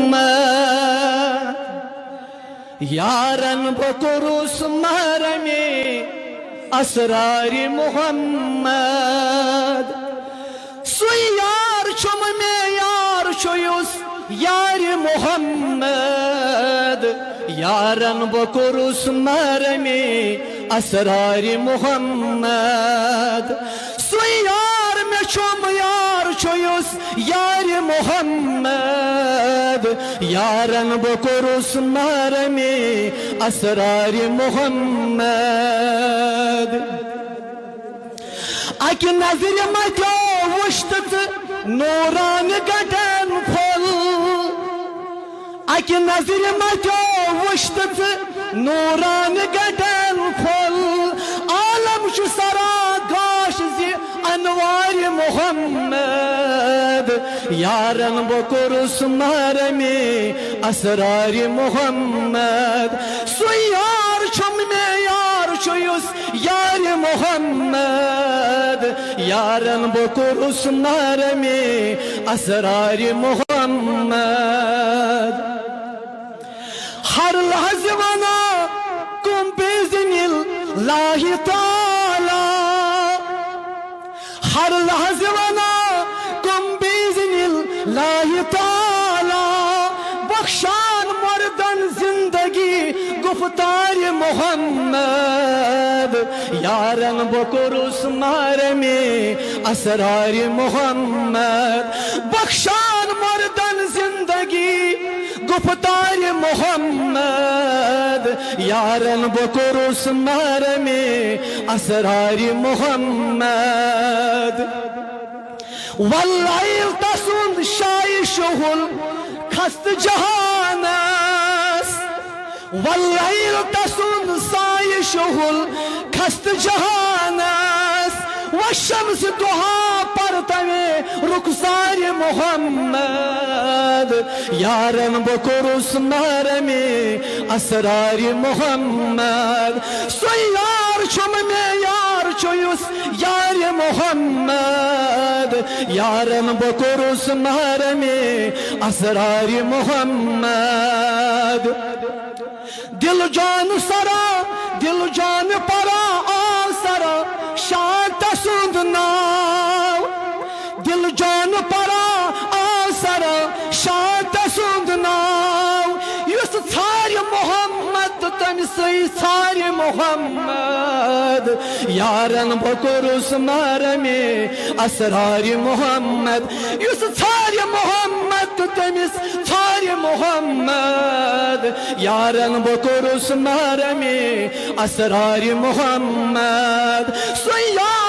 محمد یارن بکروس محرمی اسرار محمد سوی یار چم میں یار چویس یار محمد یارن بکروس محرمی اسرار محمد سوی یار میں چم یار چویس یار محمد یارن بکروس محرمی اسرار محمد اکی نظر متو وشتت نوران گٹن پھل اکی نظر متو وشتت نوران گٹن پھل عالم چھ سرا گاش زی انوار محمد یارن بکروس محرمی اسرار محمد سوی یار چم میں یار چویس یار محمد یارن بکروس محرمی اسرار محمد ہر لحظہ ونا کم بإذن اللہ تعالی ہر لحظہ ونا کم بإذن اللہ تعالی بخشان مردن زندگی گفتار محمد یارن بکروس محرمی اسرار محمد بخشان مردن زندگی گفتار محمد یارن بکروس محرمی اسرار محمد واللیل تسند شایشہ الخست جہانس واللیل تسند سایشہ الخست جہانس والشمس دہا پرتوے رخسار محمد یارن بکروس محرمی اسرار محمد سوی یار چم میں یار چویس یار محمد یارن بکروس محرمی اسرار محمد دل جان سرا دل جان پرا آسرا شان تسند ناو دل جان پرا آسرا شان تسند ناو یس ثار محمد تمسی ثار محمد یارن بکروس محرمی اسرار محمد یس ثار محمد تمس ثار محمد یارن بکروس محرمی اسرار محمد سوی یار